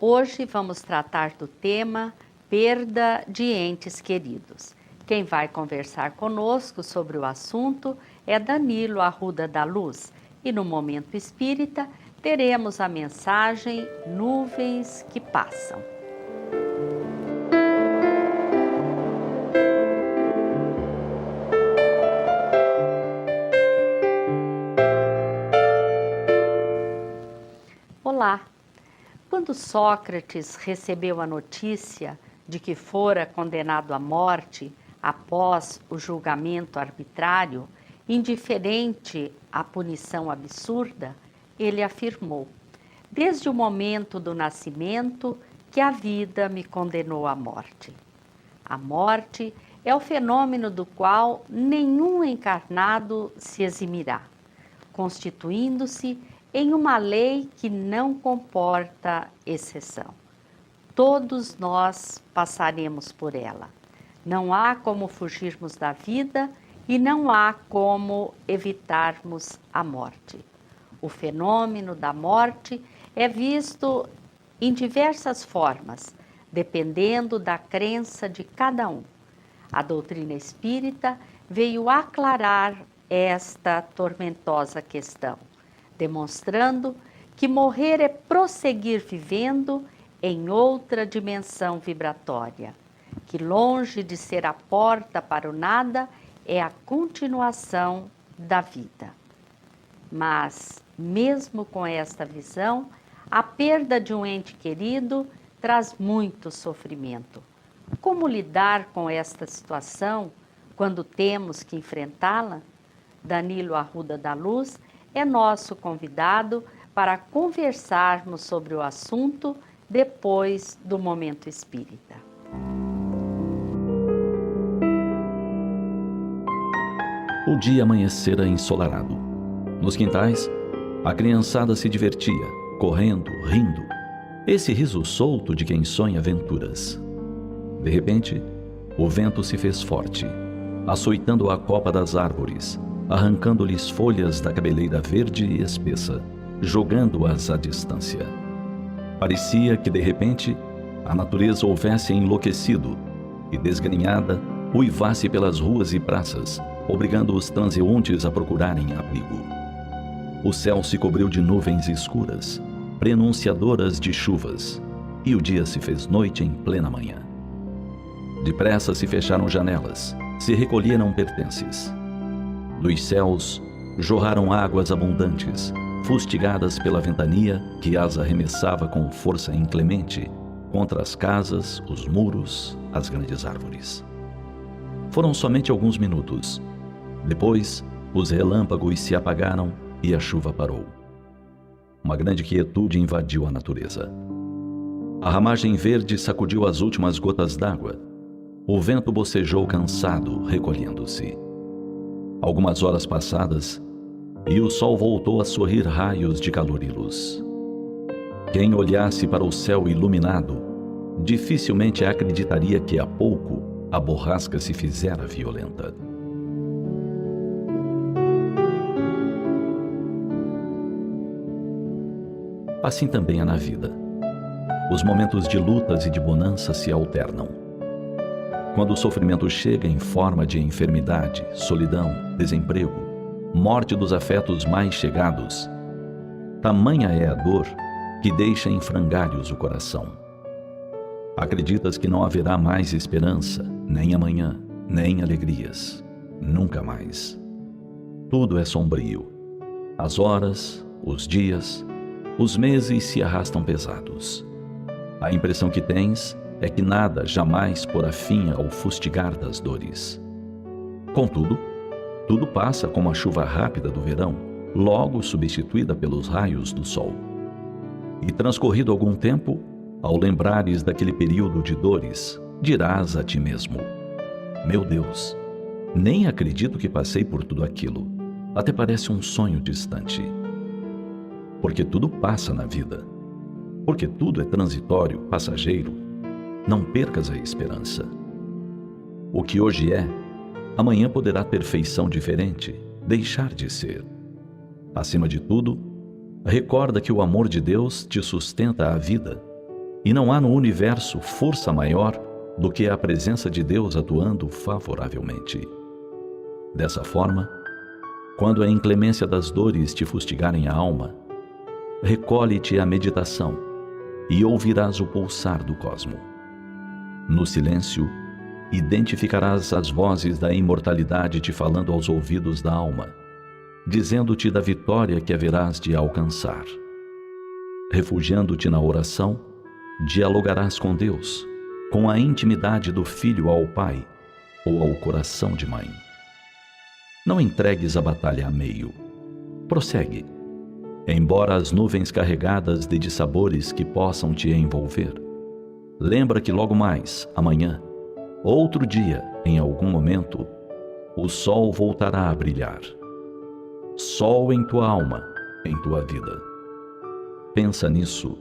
Hoje vamos tratar do tema perda de entes queridos. Quem vai conversar conosco sobre o assunto é Danilo Arruda da Luz e no Momento Espírita teremos a mensagem Nuvens que Passam. Olá! Quando Sócrates recebeu a notícia de que fora condenado à morte após o julgamento arbitrário, indiferente à punição absurda, ele afirmou: desde o momento do nascimento que a vida me condenou à morte. A morte é o fenômeno do qual nenhum encarnado se eximirá, constituindo-se em uma lei que não comporta exceção. Todos nós passaremos por ela. Não há como fugirmos da vida e não há como evitarmos a morte. O fenômeno da morte é visto em diversas formas, dependendo da crença de cada um. A doutrina espírita veio aclarar esta tormentosa questão, demonstrando que morrer é prosseguir vivendo em outra dimensão vibratória, que longe de ser a porta para o nada, é a continuação da vida. Mas, mesmo com esta visão, a perda de um ente querido traz muito sofrimento. Como lidar com esta situação quando temos que enfrentá-la? Danilo Arruda da Luz é nosso convidado para conversarmos sobre o assunto depois do Momento Espírita. O dia amanhecera ensolarado. Nos quintais, a criançada se divertia, correndo, rindo. Esse riso solto de quem sonha aventuras. De repente, o vento se fez forte, açoitando a copa das árvores, arrancando-lhes folhas da cabeleira verde e espessa, jogando-as à distância. Parecia que, de repente, a natureza houvesse enlouquecido e, desgrenhada, uivasse pelas ruas e praças, obrigando os transeuntes a procurarem abrigo. O céu se cobriu de nuvens escuras, prenunciadoras de chuvas, e o dia se fez noite em plena manhã. Depressa se fecharam janelas, se recolheram pertences. Dos céus jorraram águas abundantes, fustigadas pela ventania que as arremessava com força inclemente contra as casas, os muros, as grandes árvores. Foram somente alguns minutos. Depois, os relâmpagos se apagaram e a chuva parou. Uma grande quietude invadiu a natureza. A ramagem verde sacudiu as últimas gotas d'água. O vento bocejou cansado, recolhendo-se. Algumas horas passadas, e o sol voltou a sorrir raios de calor e luz. Quem olhasse para o céu iluminado, dificilmente acreditaria que há pouco a borrasca se fizera violenta. Assim também é na vida. Os momentos de lutas e de bonança se alternam. Quando o sofrimento chega em forma de enfermidade, solidão, desemprego, morte dos afetos mais chegados, tamanha é a dor que deixa em frangalhos o coração. Acreditas que não haverá mais esperança, nem amanhã, nem alegrias, nunca mais. Tudo é sombrio. As horas, os dias, os meses se arrastam pesados. A impressão que tens é que nada jamais porá fim ao fustigar das dores. Contudo, tudo passa como a chuva rápida do verão, logo substituída pelos raios do sol. E transcorrido algum tempo, ao lembrares daquele período de dores, dirás a ti mesmo: meu Deus, nem acredito que passei por tudo aquilo. Até parece um sonho distante. Porque tudo passa na vida. Porque tudo é transitório, passageiro. Não percas a esperança. O que hoje é, amanhã poderá ter feição diferente, deixar de ser. Acima de tudo, recorda que o amor de Deus te sustenta a vida e não há no universo força maior do que a presença de Deus atuando favoravelmente. Dessa forma, quando a inclemência das dores te fustigarem a alma, recolhe-te à meditação e ouvirás o pulsar do cosmo. No silêncio, identificarás as vozes da imortalidade te falando aos ouvidos da alma, dizendo-te da vitória que haverás de alcançar. Refugiando-te na oração, dialogarás com Deus, com a intimidade do filho ao pai ou ao coração de mãe. Não entregues a batalha a meio. Prossegue, embora as nuvens carregadas de dissabores que possam te envolver. Lembra que logo mais, amanhã, outro dia, em algum momento, o sol voltará a brilhar. Sol em tua alma, em tua vida. Pensa nisso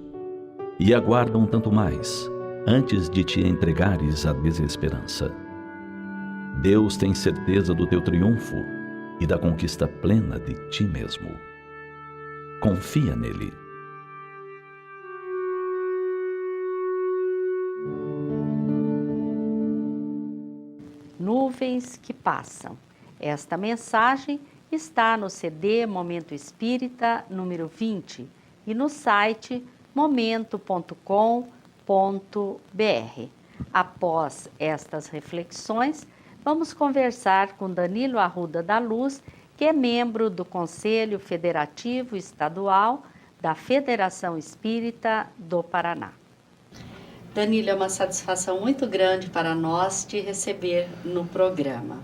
e aguarda um tanto mais, antes de te entregares à desesperança. Deus tem certeza do teu triunfo e da conquista plena de ti mesmo. Confia nele. Nuvens que passam. Esta mensagem está no CD Momento Espírita número 20 e no site momento.com.br. Após estas reflexões, vamos conversar com Danilo Arruda da Luz, que é membro do Conselho Federativo Estadual da Federação Espírita do Paraná. Danilo, é uma satisfação muito grande para nós te receber no programa.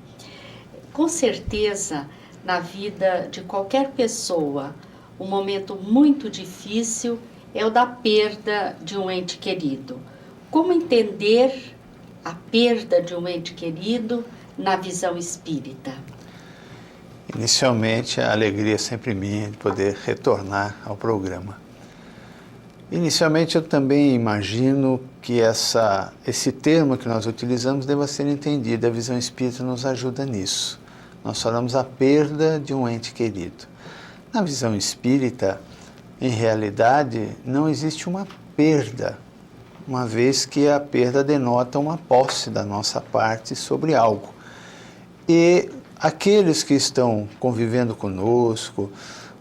Com certeza, na vida de qualquer pessoa, um momento muito difícil é o da perda de um ente querido. Como entender a perda de um ente querido na visão espírita? Inicialmente, a alegria é sempre minha de poder retornar ao programa. Inicialmente, eu também imagino que esse termo que nós utilizamos deva ser entendido. A visão espírita nos ajuda nisso. Nós falamos a perda de um ente querido. Na visão espírita, em realidade, não existe uma perda, uma vez que a perda denota uma posse da nossa parte sobre algo. E aqueles que estão convivendo conosco,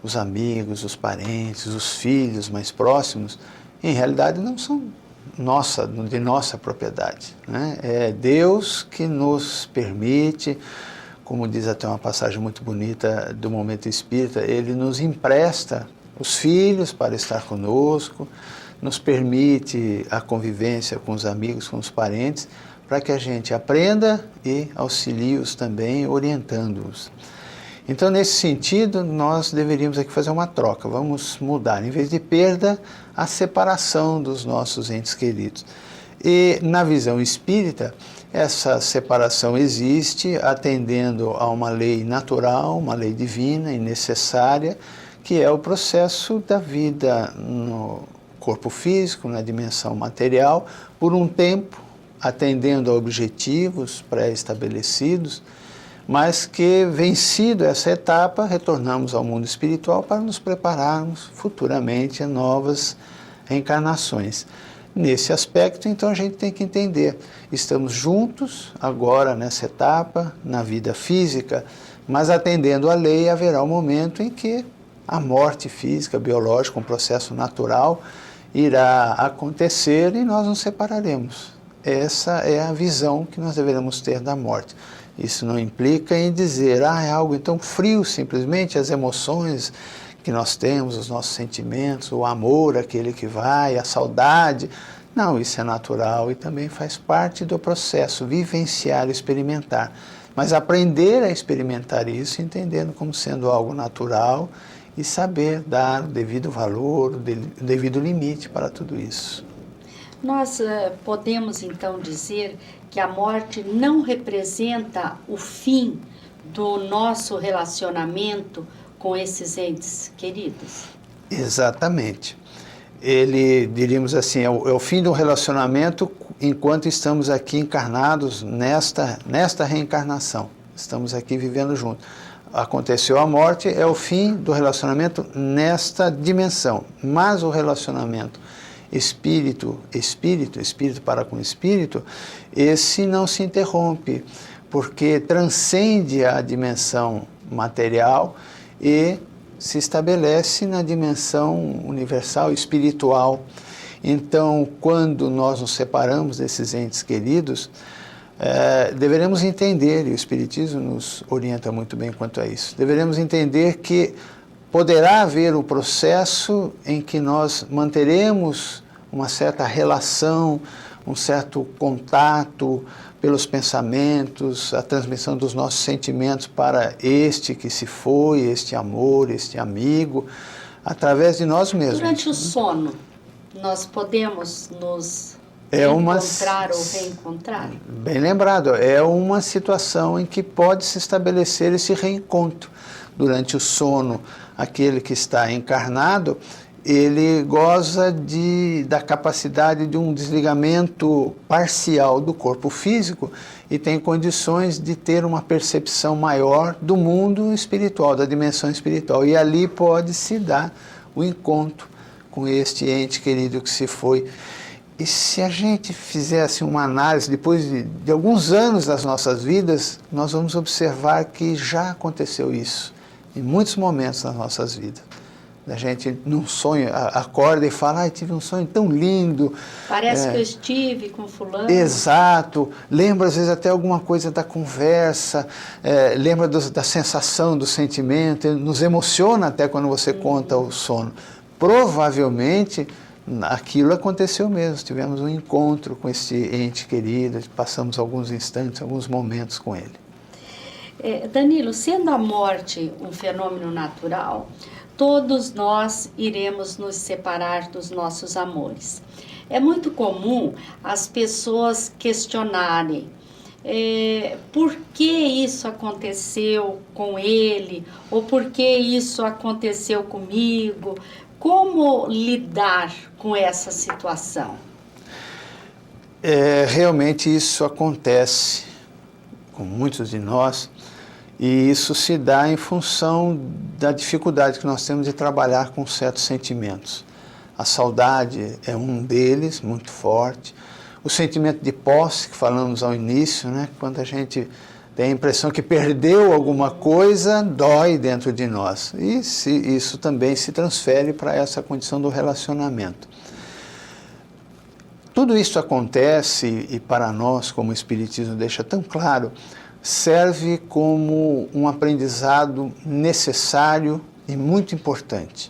os amigos, os parentes, os filhos mais próximos, em realidade não são de nossa propriedade, né? É Deus que nos permite, como diz até uma passagem muito bonita do Momento Espírita, Ele nos empresta os filhos para estar conosco, nos permite a convivência com os amigos, com os parentes, para que a gente aprenda e auxilie-os também, orientando-os. Então, nesse sentido, nós deveríamos aqui fazer uma troca, vamos mudar, em vez de perda, a separação dos nossos entes queridos. E na visão espírita, essa separação existe atendendo a uma lei natural, uma lei divina e necessária, que é o processo da vida no corpo físico, na dimensão material, por um tempo, atendendo a objetivos pré-estabelecidos, mas que, vencido essa etapa, retornamos ao mundo espiritual para nos prepararmos futuramente a novas reencarnações. Nesse aspecto, então, a gente tem que entender, estamos juntos agora nessa etapa, na vida física, mas atendendo à lei, haverá um momento em que a morte física, biológica, um processo natural, irá acontecer e nós nos separaremos. Essa é a visão que nós deveremos ter da morte. Isso não implica em dizer, é algo então frio simplesmente, as emoções que nós temos, os nossos sentimentos, o amor, aquele que vai, a saudade. Não, isso é natural e também faz parte do processo, vivenciar, experimentar. Mas aprender a experimentar isso, entendendo como sendo algo natural e saber dar o devido valor, o devido limite para tudo isso. Nós podemos então dizer que a morte não representa o fim do nosso relacionamento com esses entes queridos? Exatamente. Ele, diríamos assim, é o fim do relacionamento enquanto estamos aqui encarnados nesta reencarnação. Estamos aqui vivendo juntos. Aconteceu a morte, é o fim do relacionamento nesta dimensão. Mas o relacionamento espírito, espírito para com espírito, esse não se interrompe, porque transcende a dimensão material e se estabelece na dimensão universal, espiritual. Então, quando nós nos separamos desses entes queridos, deveremos entender, e o Espiritismo nos orienta muito bem quanto a isso, deveremos entender que poderá haver um processo em que nós manteremos uma certa relação, um certo contato pelos pensamentos, a transmissão dos nossos sentimentos para este que se foi, este amor, este amigo, através de nós mesmos. Durante o sono, nós podemos nos encontrar ou reencontrar? Bem lembrado, é uma situação em que pode se estabelecer esse reencontro. Durante o sono, aquele que está encarnado, ele goza da capacidade de um desligamento parcial do corpo físico e tem condições de ter uma percepção maior do mundo espiritual, da dimensão espiritual. E ali pode se dar o encontro com este ente querido que se foi. E se a gente fizesse uma análise depois de alguns anos das nossas vidas, nós vamos observar que já aconteceu isso em muitos momentos das nossas vidas. A gente, num sonho, acorda e fala, ai, tive um sonho tão lindo. Parece que eu estive com fulano. Exato. Lembra, às vezes, até alguma coisa da conversa, lembra da sensação, do sentimento, nos emociona até quando você conta o sono. Provavelmente, aquilo aconteceu mesmo, tivemos um encontro com esse ente querido, passamos alguns instantes, alguns momentos com ele. Danilo, sendo a morte um fenômeno natural, todos nós iremos nos separar dos nossos amores. É muito comum as pessoas questionarem por que isso aconteceu com ele, ou por que isso aconteceu comigo. Como lidar com essa situação? Realmente isso acontece com muitos de nós, e isso se dá em função da dificuldade que nós temos de trabalhar com certos sentimentos. A saudade é um deles, muito forte. O sentimento de posse, que falamos ao início, né? Quando a gente tem a impressão que perdeu alguma coisa, dói dentro de nós. E isso também se transfere para essa condição do relacionamento. Tudo isso acontece, e para nós, como o Espiritismo deixa tão claro, serve como um aprendizado necessário e muito importante.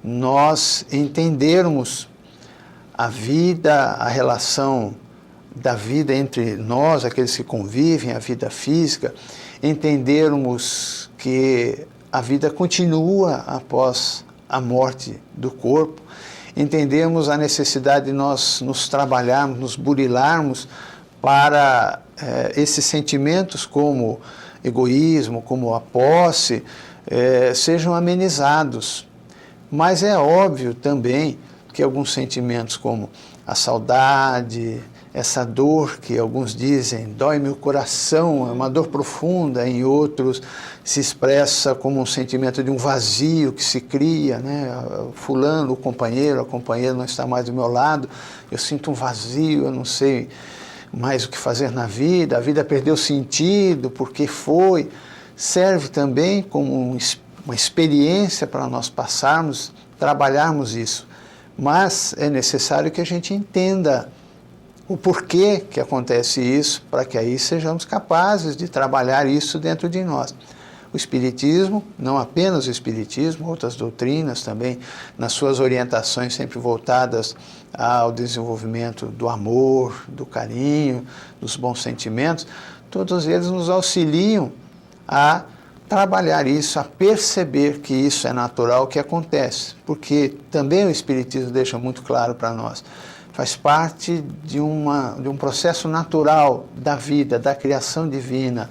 Nós entendermos a vida, a relação da vida entre nós, aqueles que convivem, a vida física, entendermos que a vida continua após a morte do corpo, entendermos a necessidade de nós nos trabalharmos, nos burilarmos para esses sentimentos como egoísmo, como a posse, sejam amenizados. Mas é óbvio também que alguns sentimentos como a saudade, essa dor que alguns dizem, dói meu coração, é uma dor profunda, em outros se expressa como um sentimento de um vazio que se cria, né? Fulano, o companheiro, a companheira não está mais do meu lado, eu sinto um vazio, eu não sei mais o que fazer na vida, a vida perdeu sentido, porque foi. Serve também como uma experiência para nós passarmos, trabalharmos isso. Mas é necessário que a gente entenda o porquê que acontece isso, para que aí sejamos capazes de trabalhar isso dentro de nós. O Espiritismo, não apenas o Espiritismo, outras doutrinas também, nas suas orientações sempre voltadas ao desenvolvimento do amor, do carinho, dos bons sentimentos, todos eles nos auxiliam a trabalhar isso, a perceber que isso é natural, que acontece, porque também o Espiritismo deixa muito claro para nós, faz parte de um processo natural da vida, da criação divina,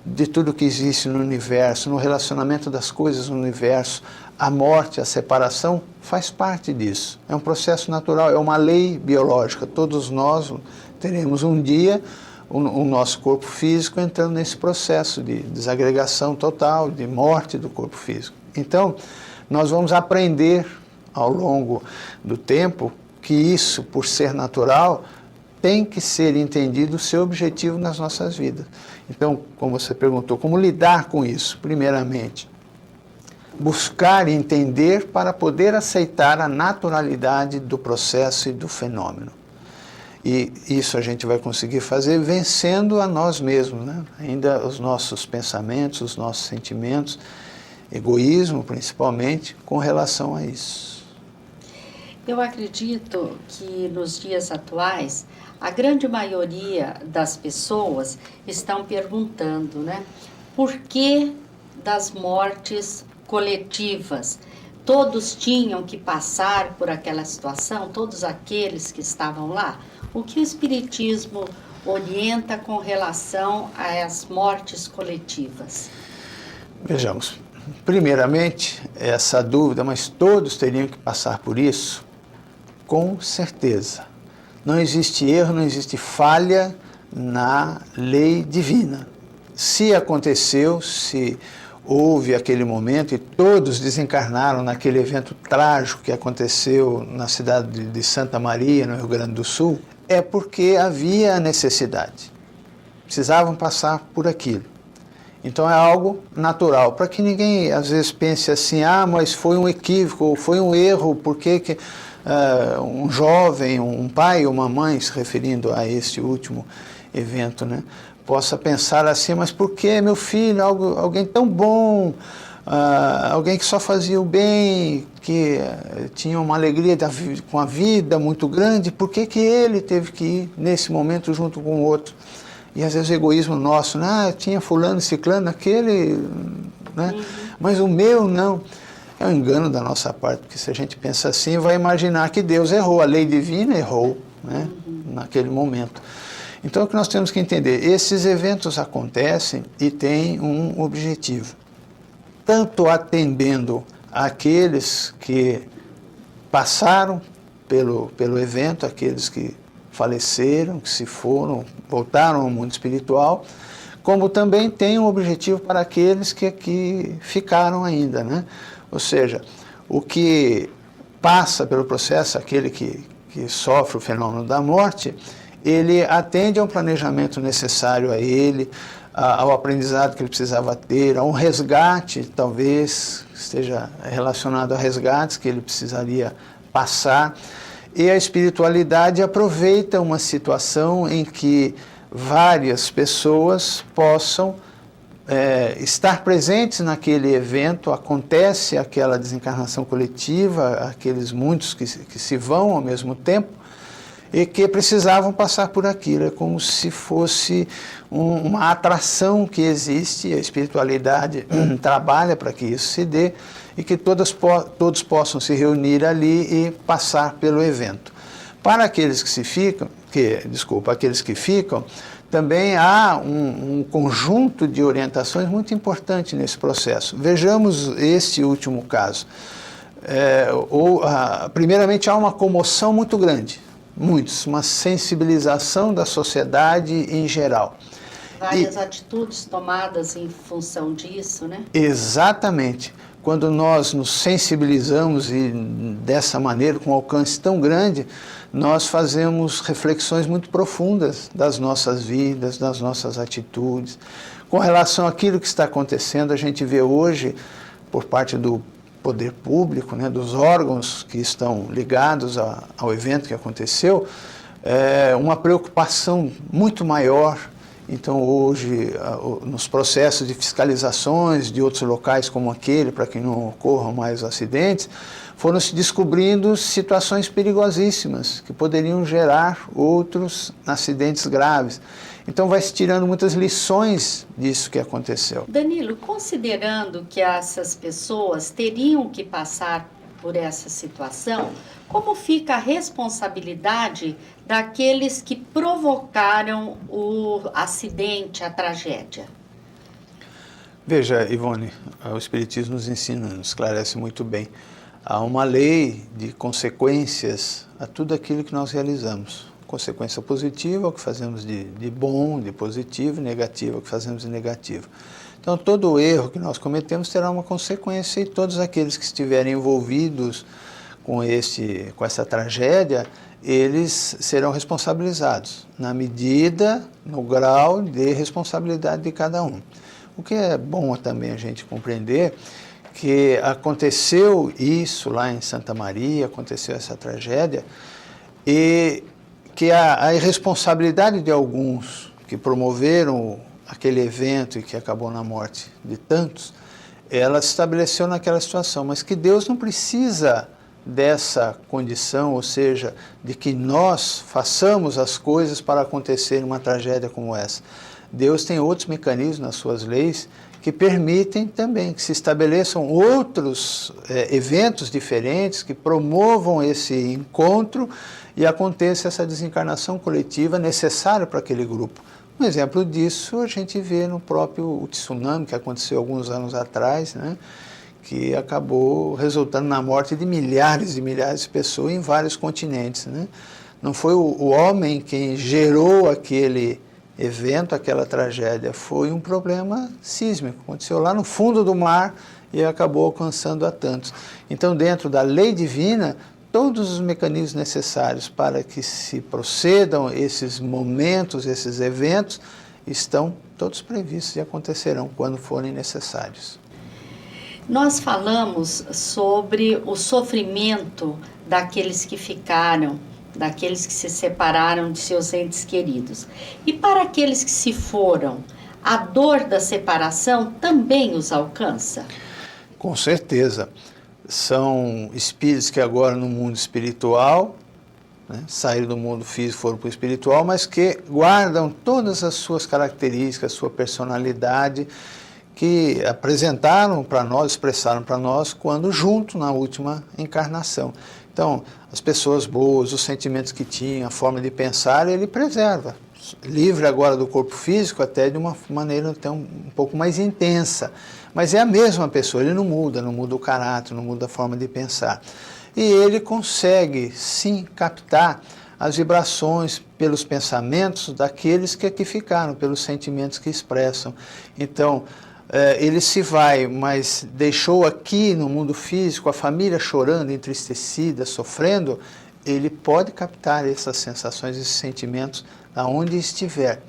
de tudo que existe no universo, no relacionamento das coisas no universo. A morte, a separação, faz parte disso. É um processo natural, é uma lei biológica. Todos nós teremos um dia o nosso corpo físico entrando nesse processo de desagregação total, de morte do corpo físico. Então, nós vamos aprender ao longo do tempo que isso, por ser natural, tem que ser entendido o seu objetivo nas nossas vidas. Então, como você perguntou, como lidar com isso? Primeiramente, buscar entender para poder aceitar a naturalidade do processo e do fenômeno. E isso a gente vai conseguir fazer vencendo a nós mesmos, né? Ainda os nossos pensamentos, os nossos sentimentos, egoísmo principalmente, com relação a isso. Eu acredito que nos dias atuais, a grande maioria das pessoas estão perguntando, né? Por que das mortes coletivas? Todos tinham que passar por aquela situação, todos aqueles que estavam lá? O que o Espiritismo orienta com relação às mortes coletivas? Vejamos, primeiramente, essa dúvida, mas todos teriam que passar por isso? Com certeza. Não existe erro, não existe falha na lei divina. Se aconteceu, se houve aquele momento e todos desencarnaram naquele evento trágico que aconteceu na cidade de Santa Maria, no Rio Grande do Sul, é porque havia necessidade. Precisavam passar por aquilo. Então é algo natural, para que ninguém às vezes pense assim, mas foi um equívoco, ou foi um erro, porque um jovem, um pai ou uma mãe, se referindo a esse último evento, né, possa pensar assim, mas por que meu filho, alguém tão bom, alguém que só fazia o bem, que tinha uma alegria com a vida muito grande, por que ele teve que ir nesse momento junto com o outro? E às vezes o egoísmo nosso, né? Tinha fulano, ciclano, aquele, né? Mas o meu não. É um engano da nossa parte, porque se a gente pensa assim, vai imaginar que Deus errou, a lei divina errou, né? Naquele momento. Então, o que nós temos que entender, esses eventos acontecem e têm um objetivo. Tanto atendendo aqueles que passaram pelo evento, aqueles que faleceram, que se foram, voltaram ao mundo espiritual, como também tem um objetivo para aqueles que aqui ficaram ainda, né? Ou seja, o que passa pelo processo, aquele que sofre o fenômeno da morte, ele atende a um planejamento necessário a ele, ao aprendizado que ele precisava ter, a um resgate, talvez esteja relacionado a resgates que ele precisaria passar. E a espiritualidade aproveita uma situação em que várias pessoas possam estar presentes naquele evento, acontece aquela desencarnação coletiva, aqueles muitos que se vão ao mesmo tempo e que precisavam passar por aquilo. É como se fosse uma atração que existe, a espiritualidade trabalha para que isso se dê e que todos possam se reunir ali e passar pelo evento. Para aqueles que aqueles que ficam, também há um conjunto de orientações muito importante nesse processo. Vejamos este último caso. Primeiramente, há uma comoção muito grande, uma sensibilização da sociedade em geral. Várias atitudes tomadas em função disso, né? Exatamente. Quando nós nos sensibilizamos e dessa maneira, com um alcance tão grande, nós fazemos reflexões muito profundas das nossas vidas, das nossas atitudes. Com relação àquilo que está acontecendo, a gente vê hoje, por parte do poder público, né, dos órgãos que estão ligados ao evento que aconteceu, uma preocupação muito maior. Então, hoje, nos processos de fiscalizações de outros locais como aquele, para que não ocorram mais acidentes, foram se descobrindo situações perigosíssimas que poderiam gerar outros acidentes graves. Então, vai se tirando muitas lições disso que aconteceu. Danilo, considerando que essas pessoas teriam que passar por essa situação, como fica a responsabilidade daqueles que provocaram o acidente, a tragédia? Veja, Ivone, o Espiritismo nos ensina, nos esclarece muito bem. Há uma lei de consequências a tudo aquilo que nós realizamos. Consequência positiva, o que fazemos de bom, de positivo, e negativa, o que fazemos de negativo. Então, todo erro que nós cometemos terá uma consequência e todos aqueles que estiverem envolvidos com essa tragédia, eles serão responsabilizados na medida, no grau de responsabilidade de cada um. O que é bom também a gente compreender que aconteceu isso lá em Santa Maria, aconteceu essa tragédia, e que a irresponsabilidade de alguns que promoveram aquele evento e que acabou na morte de tantos, ela se estabeleceu naquela situação, mas que Deus não precisa dessa condição, ou seja, de que nós façamos as coisas para acontecer uma tragédia como essa. Deus tem outros mecanismos nas suas leis que permitem também que se estabeleçam outros eventos diferentes que promovam esse encontro e aconteça essa desencarnação coletiva necessária para aquele grupo. Um exemplo disso a gente vê no próprio tsunami que aconteceu alguns anos atrás, né, que acabou resultando na morte de milhares e milhares de pessoas em vários continentes, né. Não foi o homem quem gerou aquele evento, aquela tragédia, foi um problema sísmico, aconteceu lá no fundo do mar e acabou alcançando a tantos. Então, dentro da lei divina, todos os mecanismos necessários para que se procedam esses momentos, esses eventos, estão todos previstos e acontecerão quando forem necessários. Nós falamos sobre o sofrimento daqueles que ficaram, daqueles que se separaram de seus entes queridos. E para aqueles que se foram, a dor da separação também os alcança? Com certeza. São espíritos que agora no mundo espiritual, né, saíram do mundo físico e foram para o espiritual, mas que guardam todas as suas características, sua personalidade, que apresentaram para nós, expressaram para nós quando junto na última encarnação. Então, as pessoas boas, os sentimentos que tinham, a forma de pensar, ele preserva. Livre agora do corpo físico, até de uma maneira até um pouco mais intensa. Mas é a mesma pessoa, ele não muda o caráter, não muda a forma de pensar. E ele consegue, sim, captar as vibrações pelos pensamentos daqueles que aqui ficaram, pelos sentimentos que expressam. Então, ele se vai, mas deixou aqui no mundo físico a família chorando, entristecida, sofrendo, ele pode captar essas sensações, esses sentimentos, aonde estiver.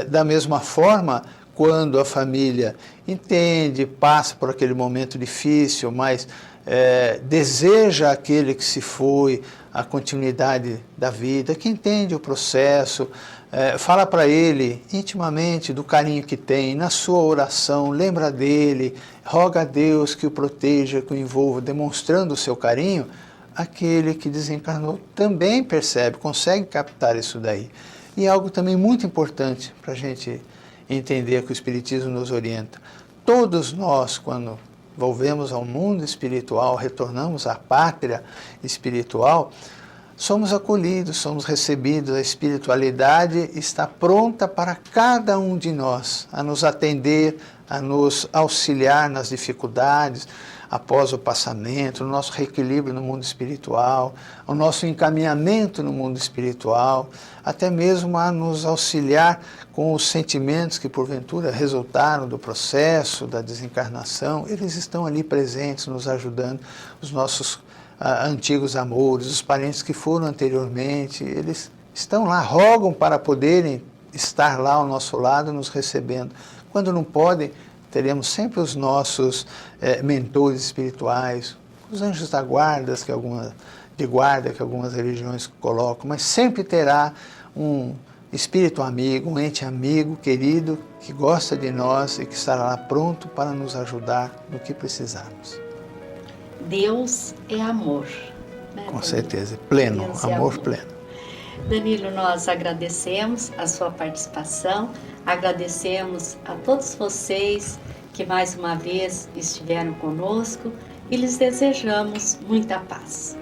Da mesma forma, quando a família entende, passa por aquele momento difícil, mas deseja aquele que se foi, a continuidade da vida, que entende o processo, fala para ele intimamente do carinho que tem, na sua oração, lembra dele, roga a Deus que o proteja, que o envolva, demonstrando o seu carinho, aquele que desencarnou também percebe, consegue captar isso daí. E algo também muito importante para a gente entender que o Espiritismo nos orienta. Todos nós, quando volvemos ao mundo espiritual, retornamos à pátria espiritual, somos acolhidos, somos recebidos, a espiritualidade está pronta para cada um de nós, a nos atender, a nos auxiliar nas dificuldades, após o passamento, o nosso reequilíbrio no mundo espiritual, o nosso encaminhamento no mundo espiritual, até mesmo a nos auxiliar com os sentimentos que porventura resultaram do processo da desencarnação, eles estão ali presentes, nos ajudando, os nossos antigos amores, os parentes que foram anteriormente, eles estão lá, rogam para poderem estar lá ao nosso lado, nos recebendo. Quando não podem, teremos sempre os nossos mentores espirituais, os anjos da guarda que algumas religiões colocam, mas sempre terá um espírito amigo, um ente amigo, querido, que gosta de nós e que estará lá pronto para nos ajudar no que precisarmos. Deus é amor. Né, com certeza, pleno, amor pleno. Danilo, nós agradecemos a sua participação, agradecemos a todos vocês que mais uma vez estiveram conosco e lhes desejamos muita paz.